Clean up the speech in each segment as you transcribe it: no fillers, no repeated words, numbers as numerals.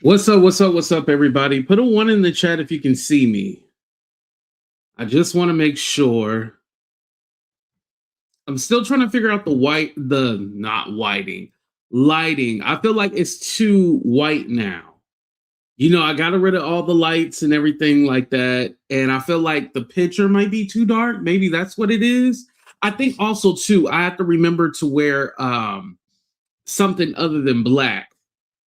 What's up? What's up? What's up, everybody? Put a one in the chat if you can see me. I just want to make sure. I'm still trying to figure out the not whiting, lighting. I feel like it's too white now. I got rid of all the lights and everything like that. And I feel like the picture might be too dark. Maybe that's what it is. I think also, too, I have to remember to wear something other than black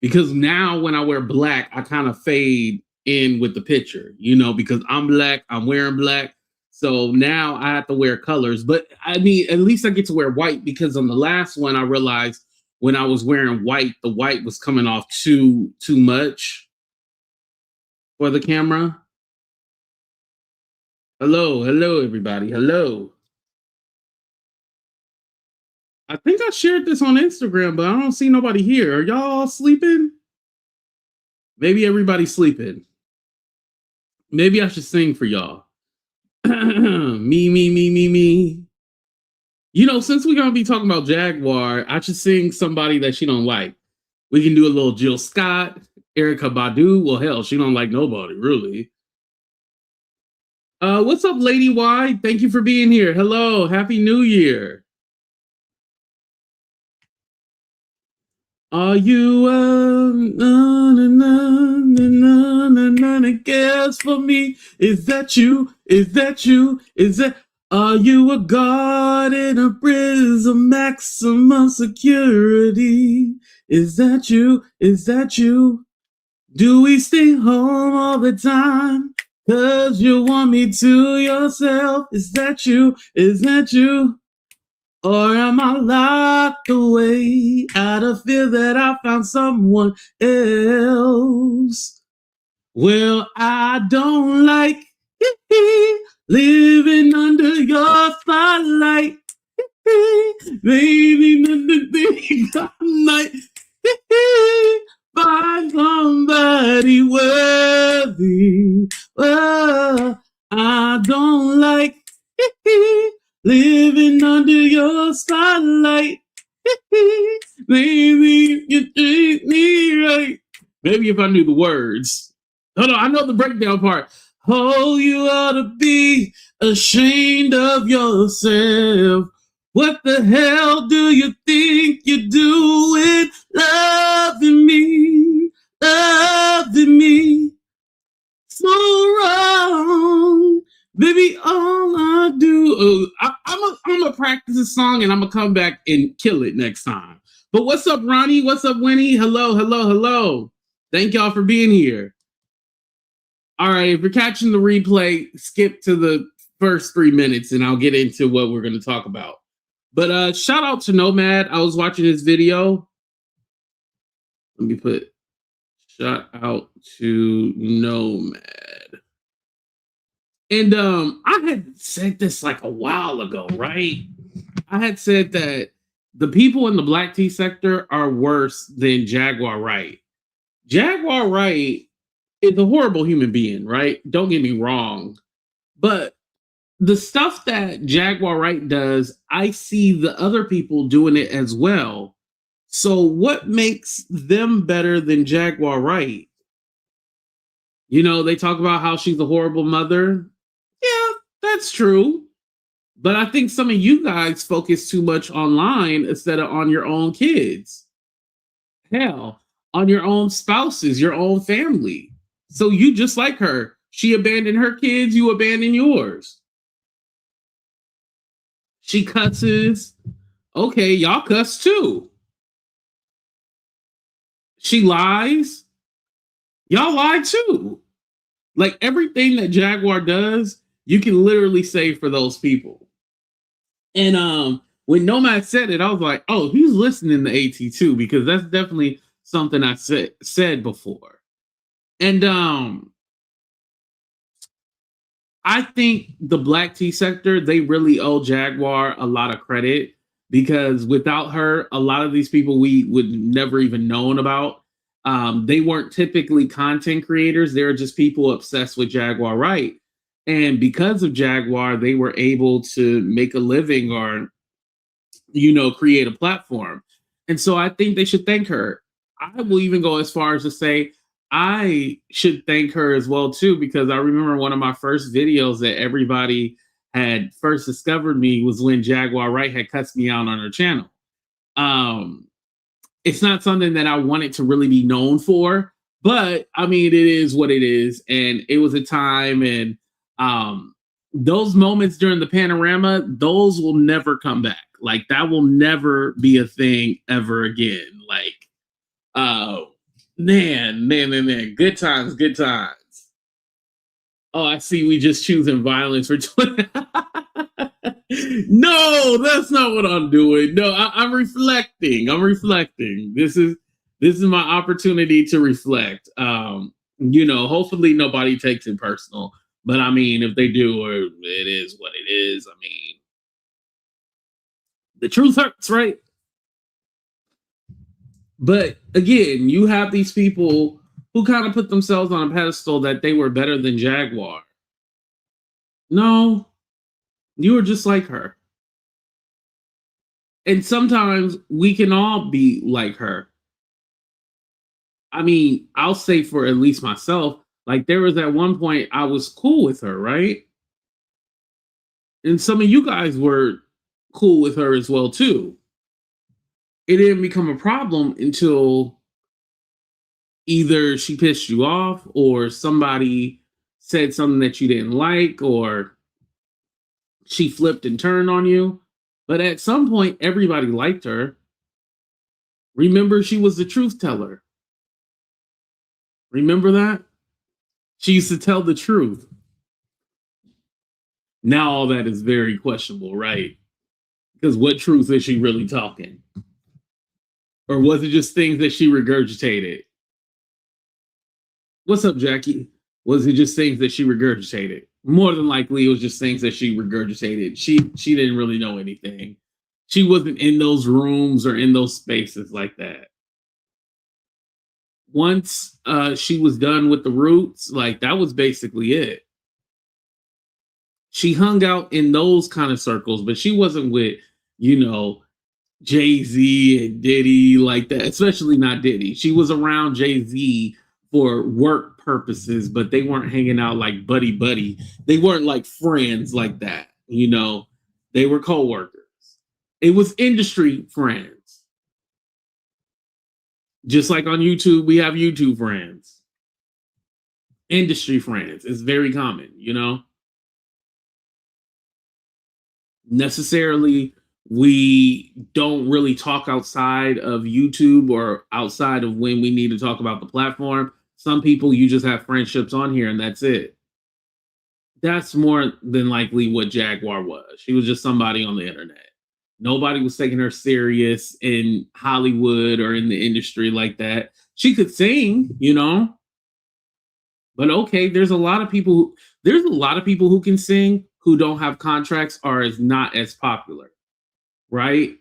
because now when I wear black, I kind of fade in with the picture, because I'm black, I'm wearing black. So now I have to wear colors. But I mean, at least I get to wear white because on the last one, I realized when I was wearing white, the white was coming off too much for the camera. Hello, everybody. Hello. I think I shared this on Instagram, but I don't see nobody here. Are y'all sleeping? Maybe everybody's sleeping. Maybe I should sing for y'all. Me. Since we're gonna be talking about Jaguar, I should sing somebody that she don't like. We can do a little Jill Scott, Erica Badu. Well, hell, she don't like nobody, really. What's up, Lady Y? Thank you for being here. Hello, Happy New Year. Are you a guess for me? Is that you? Is that you? Is that are you a guard in a prison maximum security? Is that you? Is that you? Do we stay home all the time? Cause you want me to yourself? Is that you? Is that you? Or am I locked away out of fear that I found someone else? Well, I don't like living under your spotlight. Baby, the night. Find somebody worthy. Oh, I don't like living under your spotlight. Maybe you treat me right. Maybe if I knew the words. Hold on, I know the breakdown part. Oh, you ought to be ashamed of yourself. What the hell do you think you're doing? Loving me, loving me. So wrong. Baby, all I do, I'm gonna practice a song and I'm gonna come back and kill it next time. But what's up, Ronnie? What's up, Winnie? Hello. Thank y'all for being here. All right, if you're catching the replay, skip to the first 3 minutes and I'll get into what we're gonna talk about. But shout out to Nomad. I was watching his video. Let me put shout out to Nomad. And I had said this like a while ago, right? I had said that the people in the black tea sector are worse than Jaguar Wright. Jaguar Wright is a horrible human being, right? Don't get me wrong. But the stuff that Jaguar Wright does, I see the other people doing it as well. So what makes them better than Jaguar Wright? They talk about how she's a horrible mother. Yeah, that's true. But I think some of you guys focus too much online instead of on your own kids. Hell, on your own spouses, your own family. So you just like her. She abandoned her kids, you abandon yours. She cusses. Okay, y'all cuss too. She lies. Y'all lie too. Like everything that Jaguar does, you can literally say for those people. And when Nomad said it, I was like, oh, he's listening to AT too, because that's definitely something I said before. And I think the black tea sector, they really owe Jaguar a lot of credit because without her, a lot of these people we would never even known about. They weren't typically content creators. They were just people obsessed with Jaguar Wright. And because of Jaguar, they were able to make a living or, create a platform. And so I think they should thank her. I will even go as far as to say, I should thank her as well too, because I remember one of my first videos that everybody had first discovered me was when Jaguar Wright had cussed me out on her channel. Um, it's not something that I wanted to really be known for, but I mean, it is what it is, and it was a time, and um, those moments during the panorama, those will never come back. Like that will never be a thing ever again. Like, oh man, good times, good times. Oh, I see. We just choosing violence for 20. No, that's not what I'm doing. No, I'm reflecting. I'm reflecting. This is my opportunity to reflect. Hopefully nobody takes it personal. But I mean, if they do, or it is what it is. I mean, the truth hurts, right? But again, you have these people who kind of put themselves on a pedestal that they were better than Jaguar. No, you were just like her. And sometimes we can all be like her. I mean, I'll say for at least myself, like there was at one point I was cool with her, right? And some of you guys were cool with her as well too. It didn't become a problem until either she pissed you off or somebody said something that you didn't like or she flipped and turned on you. But at some point everybody liked her. Remember, she was the truth teller. Remember that? She used to tell the truth. Now all that is very questionable, right? Because what truth is she really talking? Or was it just things that she regurgitated? What's up, Jackie? Was it just things that she regurgitated? More than likely, it was just things that she regurgitated. She didn't really know anything. She wasn't in those rooms or in those spaces like that. Once she was done with the roots, like that was basically it. She hung out in those kind of circles, but she wasn't with, you know, Jay-Z and Diddy like that, especially not Diddy. She was around Jay-Z for work purposes, but they weren't hanging out like buddy buddy. They weren't like friends like that, you know. They were co-workers. It was industry friends. Just like on YouTube, we have YouTube friends. Industry friends. It's very common, you know. Necessarily we don't really talk outside of YouTube or outside of when we need to talk about the platform. Some people you just have friendships on here and that's it. That's more than likely what Jaguar was. She was just somebody on the internet. Nobody was taking her serious in Hollywood or in the industry like that. She could sing, you know, but okay, there's a lot of people who can sing who don't have contracts or is not as popular, right?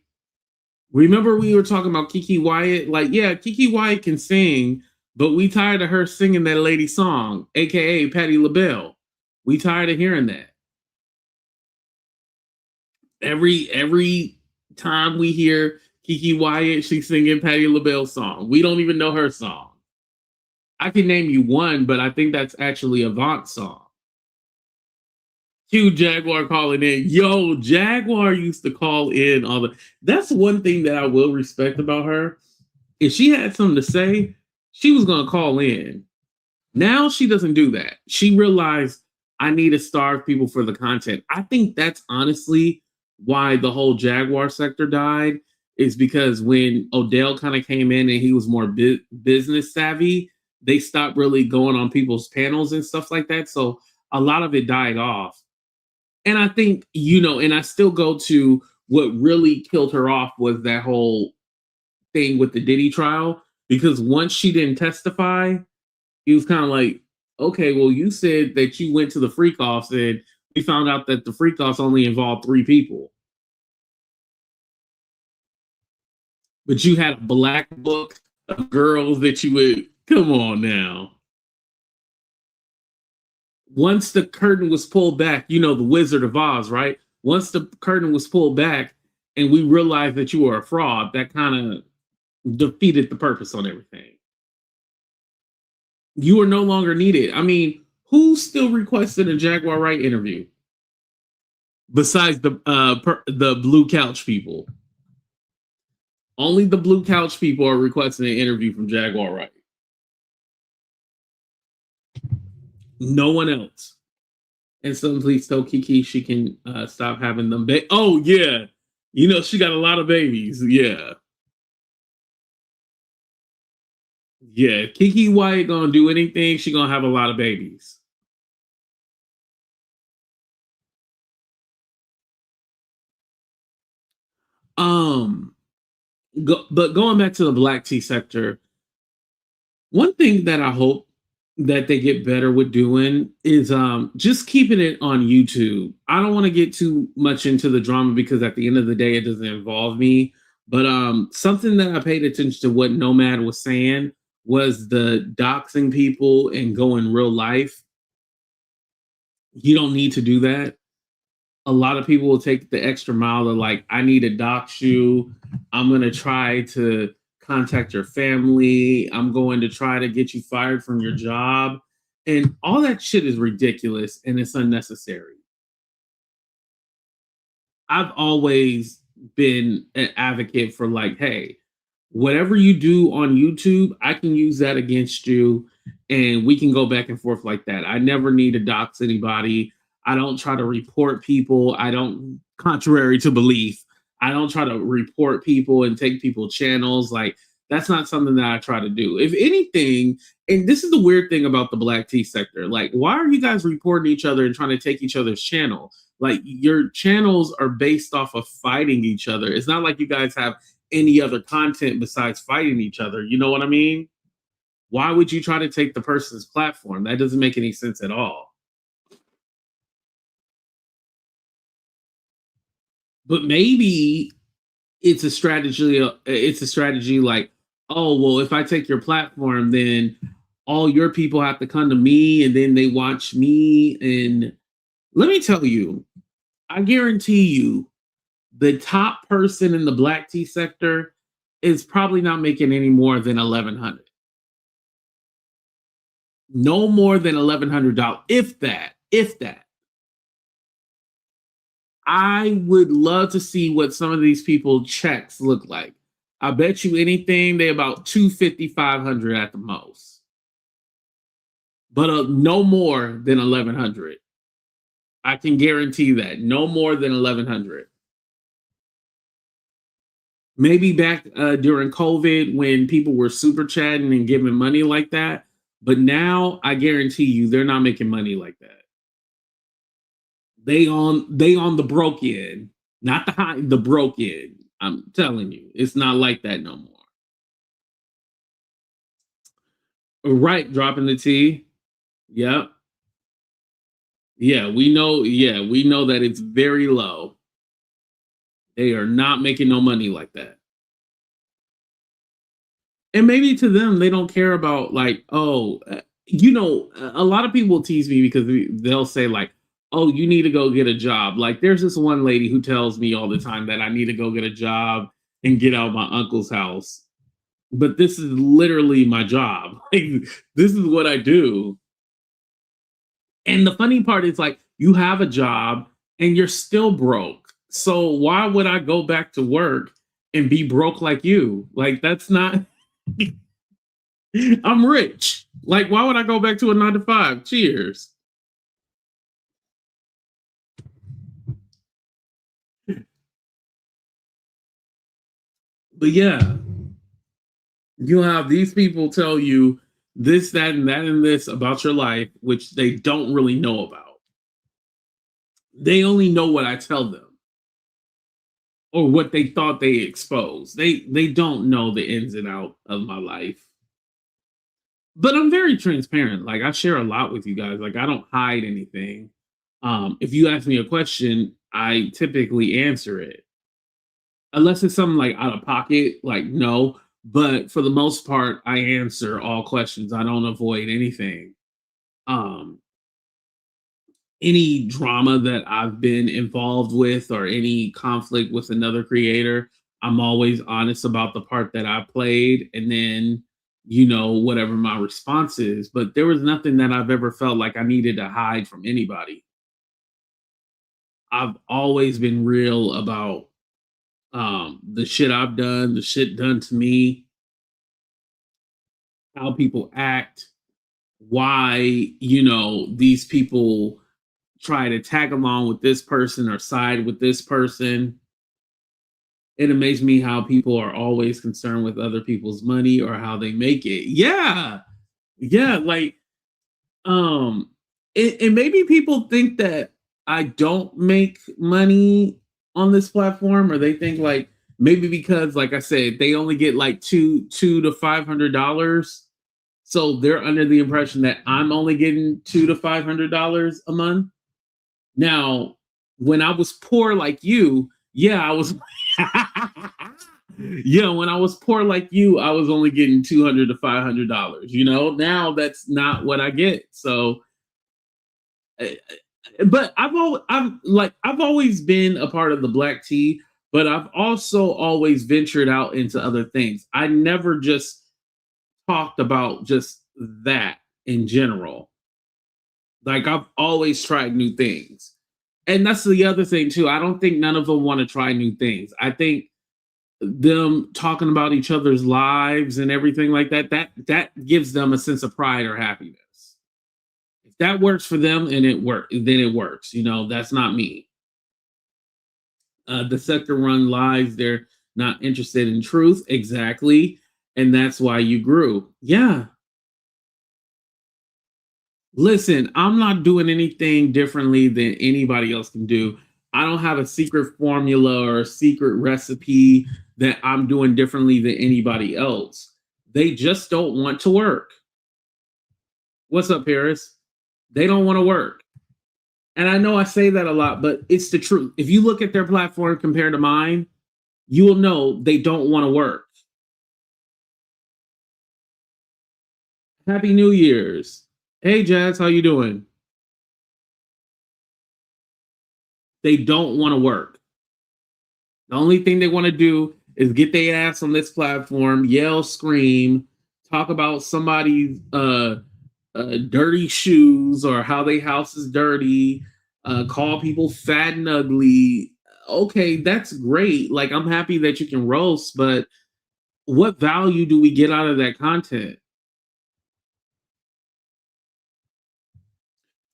Remember we were talking about Kiki Wyatt? Like, yeah, Kiki Wyatt can sing, but we tired of her singing that lady song, aka Patti LaBelle. We tired of hearing that. Every time we hear Kiki Wyatt, she's singing Patti LaBelle's song. We don't even know her song. I can name you one, but I think that's actually a Vaughn song. Cue Jaguar calling in. Yo, Jaguar used to call in all the. That's one thing that I will respect about her. If she had something to say, she was gonna call in. Now she doesn't do that. She realized I need to starve people for the content. I think that's honestly why the whole Jaguar sector died. Is because when Odell kind of came in and he was more business savvy, they stopped really going on people's panels and stuff like that. So a lot of it died off. And I think, you know, and I still go to what really killed her off was that whole thing with the Diddy trial. Because once she didn't testify, he was kind of like, okay, well, you said that you went to the freak offs and we found out that the freak offs only involved 3 people. But you had a black book of girls that you would, come on now. Once the curtain was pulled back, you know, the Wizard of Oz, right? Once the curtain was pulled back and we realized that you were a fraud, that kind of defeated the purpose on everything. You are no longer needed. I mean, who's still requesting a Jaguar Wright interview besides the blue couch people? Only the blue couch people are requesting an interview from Jaguar Wright. No one else. And someone please tell Kiki she can stop having them. Oh yeah, you know she got a lot of babies. Yeah, yeah. Kiki White gonna do anything. She gonna have a lot of babies. Um, but going back to the black tea sector, one thing that I hope that they get better with doing is just keeping it on YouTube. I don't want to get too much into the drama because at the end of the day it doesn't involve me. But something that I paid attention to what Nomad was saying was the doxing people and going real life. You don't need to do that. A lot of people will take the extra mile of like, I need to dox you. I'm going to try to contact your family. I'm going to try to get you fired from your job. And all that shit is ridiculous and it's unnecessary. I've always been an advocate for like, hey, whatever you do on YouTube, I can use that against you and we can go back and forth like that. I never need to dox anybody. I don't try to report people. I don't, contrary to belief, I don't try to report people and take people channels. Like, that's not something that I try to do. If anything, and this is the weird thing about the black tea sector, like, why are you guys reporting each other and trying to take each other's channel? Like, your channels are based off of fighting each other. It's not like you guys have any other content besides fighting each other. You know what I mean? Why would you try to take the person's platform? That doesn't make any sense at all. But maybe it's a strategy. It's a strategy like, oh, well, if I take your platform, then all your people have to come to me and then they watch me. And let me tell you, I guarantee you, the top person in the black tea sector is probably not making any more than 1,100. No more than $1,100, if that. If that. I would love to see what some of these people checks look like. I bet you anything they about 250, 500 at the most, but no more than 1,100. I can guarantee that no more than 1,100. Maybe back during COVID when people were super chatting and giving money like that, but now I guarantee you they're not making money like that. They on the broke end, not the high, the broke end. I'm telling you, it's not like that no more. Right, dropping the T. Yep. Yeah, we know. Yeah, we know that it's very low. They are not making no money like that. And maybe to them, they don't care about like, oh, a lot of people tease me because they'll say like, oh, you need to go get a job. Like, there's this one lady who tells me all the time that I need to go get a job and get out of my uncle's house. But this is literally my job. Like, this is what I do. And the funny part is like you have a job and you're still broke. So why would I go back to work and be broke like you? Like that's not I'm rich. Like why would I go back to a 9 to 5? Cheers. But yeah, you have these people tell you this, that, and that, and this about your life, which they don't really know about. They only know what I tell them or what they thought they exposed. They don't know the ins and out of my life. But I'm very transparent. Like I share a lot with you guys. Like I don't hide anything. If you ask me a question, I typically answer it. Unless it's something like out of pocket, like no. But for the most part, I answer all questions. I don't avoid anything. Um, any drama that I've been involved with or any conflict with another creator, I'm always honest about the part that I played. And then whatever my response is. But there was nothing that I've ever felt like I needed to hide from anybody. I've always been real about the shit I've done, the shit done to me, how people act, why, these people try to tag along with this person or side with this person. It amazes me how people are always concerned with other people's money or how they make it. Yeah. Yeah. Like, and maybe people think that I don't make money on this platform, or they think like maybe because, like I said, they only get like two to $500, so they're under the impression that I'm only getting $200 to $500 a month. Now, when I was poor like you, yeah, I was. Yeah, when I was poor like you, I was only getting $200 to $500. Now that's not what I get. So, but I've always been a part of the Black Tea, but I've also always ventured out into other things. I never just talked about just that in general. Like, I've always tried new things. And that's the other thing too. I don't think none of them want to try new things. I think them talking about each other's lives and everything like that gives them a sense of pride or happiness. If that works for them and then it works. That's not me. The sector run lives, they're not interested in truth. Exactly. And that's why you grew. Yeah. Listen, I'm not doing anything differently than anybody else can do. I don't have a secret formula or a secret recipe that I'm doing differently than anybody else. They just don't want to work. What's up, Paris? They don't want to work. And I know I say that a lot, but it's the truth. If you look at their platform compared to mine, you will know they don't want to work. Happy New Year's. Hey, Jazz, how you doing? They don't want to work. The only thing they want to do is get their ass on this platform, yell, scream, talk about somebody's dirty shoes or how their house is dirty, call people fat and ugly. Okay, that's great. Like, I'm happy that you can roast, but what value do we get out of that content?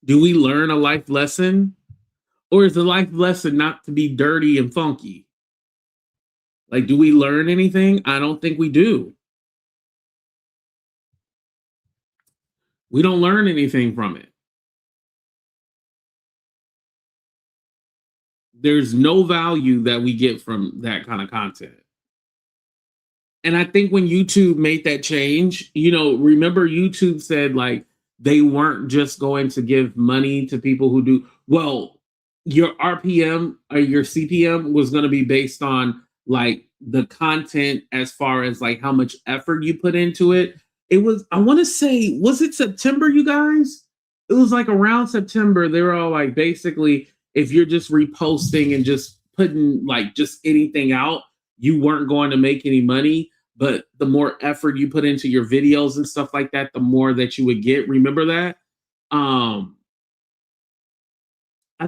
Do we learn a life lesson? Or is the life lesson not to be dirty and funky? Like, do we learn anything? I don't think we do. We don't learn anything from it. There's no value that we get from that kind of content. And I think when YouTube made that change, remember YouTube said like they weren't just going to give money to people who do well. Your RPM or your CPM was going to be based on like the content as far as like how much effort you put into it. It was, I want to say, was it September, you guys? It was like around September. They were all like, basically, if you're just reposting and just putting like just anything out, you weren't going to make any money. But the more effort you put into your videos and stuff like that, the more that you would get. Remember that? I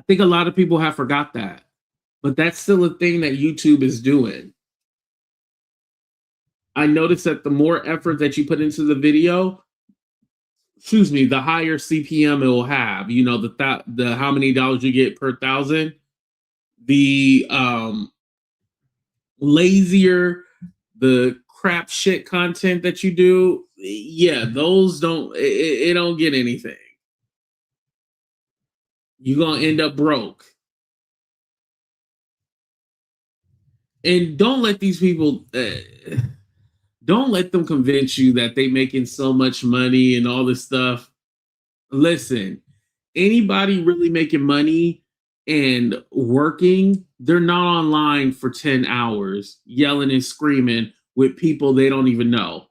think a lot of people have forgot that, but that's still a thing that YouTube is doing. I noticed that the more effort that you put into the video, the higher CPM it will have. The how many dollars you get per thousand. The lazier the crap shit content that you do, yeah, those it don't get anything. You're gonna end up broke. And don't let these people don't let them convince you that they making so much money and all this stuff. Listen, anybody really making money and working, they're not online for 10 hours yelling and screaming with people they don't even know.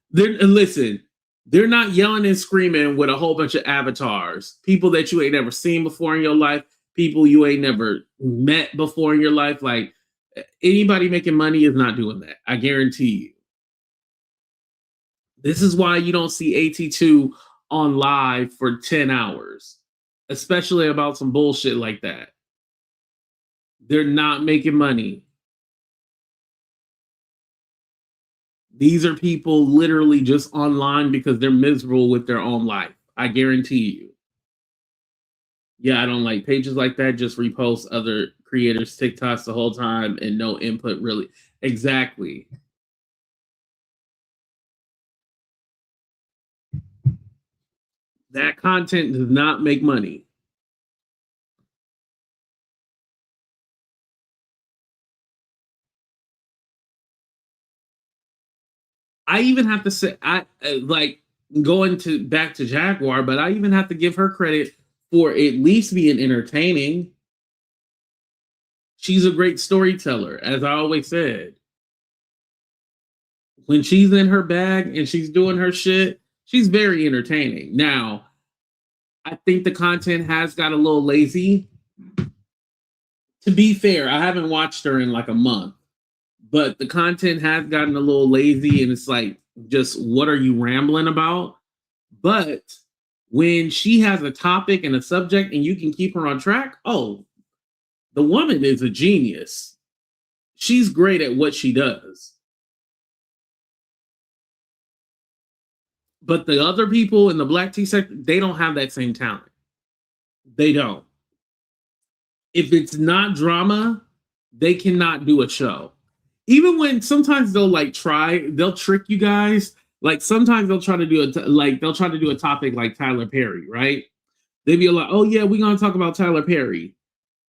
They're not yelling and screaming with a whole bunch of avatars, people that you ain't never seen before in your life, people you ain't never met before in your life. Like, anybody making money is not doing that. I guarantee you. This is why you don't see AT2 on live for 10 hours, especially about some bullshit like that. They're not making money. These are people literally just online because they're miserable with their own life. I guarantee you. Yeah, I don't like pages like that. Just repost other creators' TikToks the whole time and no input really. Exactly. That content does not make money. I even have to say, I like going to back to Jaguar, but I even have to give her credit for at least being entertaining. She's a great storyteller, as I always said. When she's in her bag and she's doing her shit, she's very entertaining. Now, I think the content has got a little lazy. To be fair, I haven't watched her in like a month, but the content has gotten a little lazy and it's like, just what are you rambling about? But when she has a topic and a subject and you can keep her on track, oh, the woman is a genius. She's great at what she does. But the other people in the black tea sector, they don't have that same talent. They don't. If it's not drama, they cannot do a show. Even when sometimes they'll like they'll trick you guys. Like sometimes they'll try to do they'll try to do a topic like Tyler Perry, right? They'd be like, "Oh yeah, we're gonna talk about Tyler Perry,"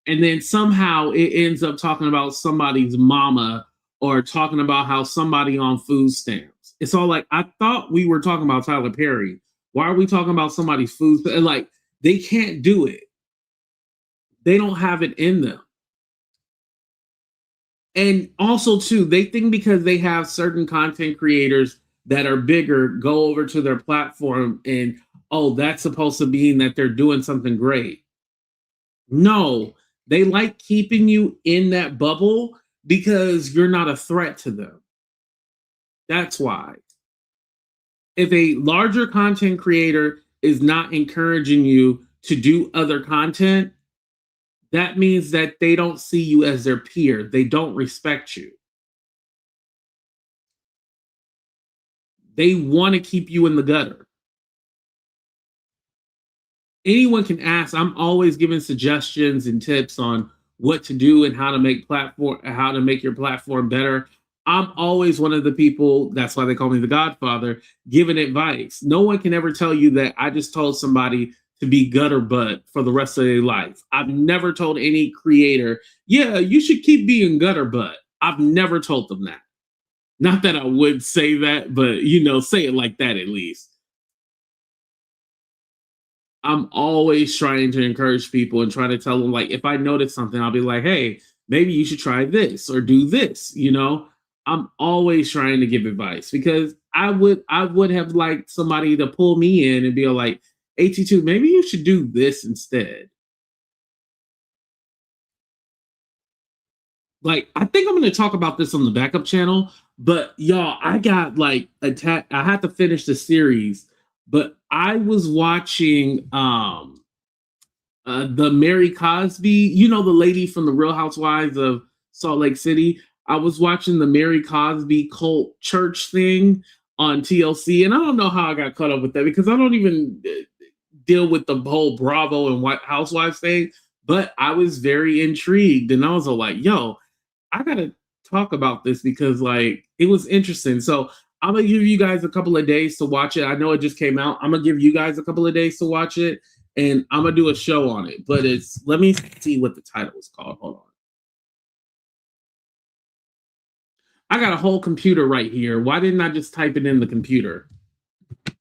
and then somehow it ends up talking about somebody's mama or talking about how somebody on food stamps. It's all like, I thought we were talking about Tyler Perry. Why are we talking about somebody's food? Like they can't do it. They don't have it in them. And also too, they think because they have certain content creators that are bigger go over to their platform and oh, that's supposed to mean that they're doing something great. No, they like keeping you in that bubble because you're not a threat to them. That's why. If a larger content creator is not encouraging you to do other content, that means that they don't see you as their peer. They don't respect you. They want to keep you in the gutter. Anyone can ask. I'm always giving suggestions and tips on what to do and how to make your platform better. I'm always one of the people, that's why they call me the Godfather, giving advice. No one can ever tell you that I just told somebody to be gutter butt for the rest of their life. I've never told any creator, yeah, you should keep being gutter butt. I've never told them that. Not that I would say that, but say it like that at least. I'm always trying to encourage people and try to tell them, like, if I notice something, I'll be like, hey, maybe you should try this or do this. I'm always trying to give advice because I would have liked somebody to pull me in and be like, 82, maybe you should do this instead. Like, I think I'm going to talk about this on the backup channel, but y'all, I got like attacked. I had to finish the series, but I was watching the Mary Cosby, the lady from the Real Housewives of Salt Lake City. I was watching the Mary Cosby cult church thing on TLC, and I don't know how I got caught up with that because I don't even deal with the whole Bravo and White Housewives thing. But I was very intrigued, and I was all like, "Yo, I gotta talk about this because like it was interesting." So I'm gonna give you guys a couple of days to watch it. I know it just came out. I'm gonna give you guys a couple of days to watch it, and I'm gonna do a show on it. But let me see what the title is called. Hold on. I got a whole computer right here. Why didn't I just type it in the computer?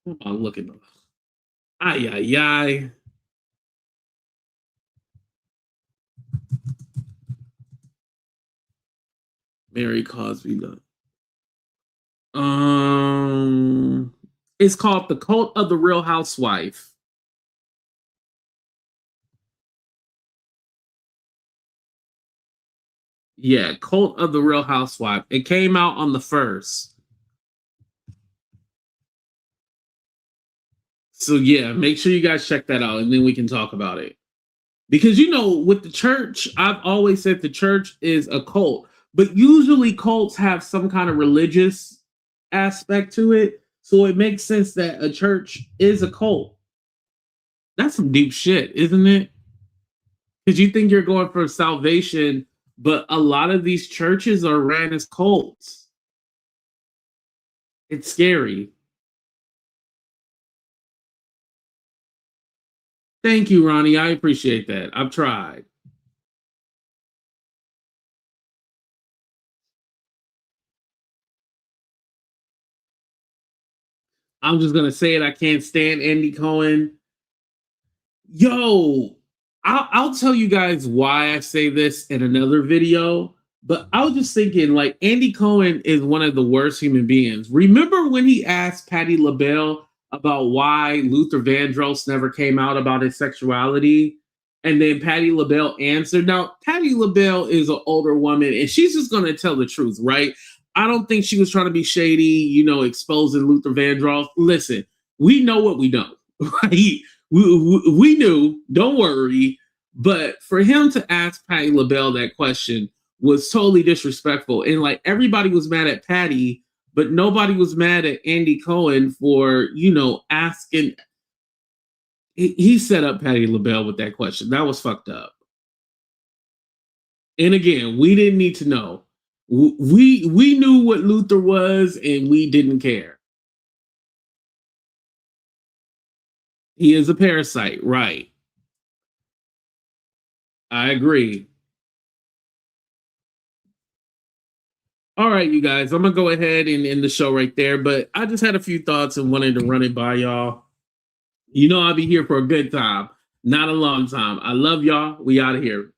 Hold on, look at them. Ay ay ay. Mary Cosby. Um, it's called The Cult of the Real Housewife. Yeah, Cult of the Real Housewife. It came out on the 1st. So yeah, make sure you guys check that out, and then we can talk about it. Because with the church, I've always said the church is a cult, but usually cults have some kind of religious aspect to it. So it makes sense that a church is a cult. That's some deep shit, isn't it? Because you think you're going for salvation, but a lot of these churches are ran as cults. It's scary. Thank you, Ronnie. I appreciate that. I've tried. I'm just gonna say it. I can't stand Andy Cohen. Yo, I'll tell you guys why I say this in another video. But I was just thinking, like, Andy Cohen is one of the worst human beings. Remember when he asked Patti LaBelle about why Luther Vandross never came out about his sexuality? And then Patti LaBelle answered. Now, Patti LaBelle is an older woman, and she's just going to tell the truth, right? I don't think she was trying to be shady, exposing Luther Vandross. Listen, we know what we know, right? We knew, don't worry. But for him to ask Patti LaBelle that question was totally disrespectful. And like everybody was mad at Patty, but nobody was mad at Andy Cohen for, asking. He set up Patti LaBelle with that question. That was fucked up. And again, we didn't need to know. We knew what Luther was and we didn't care. He is a parasite, right? I agree. All right, you guys, I'm gonna go ahead and end the show right there. But I just had a few thoughts and wanted to run it by y'all. I'll be here for a good time, not a long time. I love y'all. We out of here.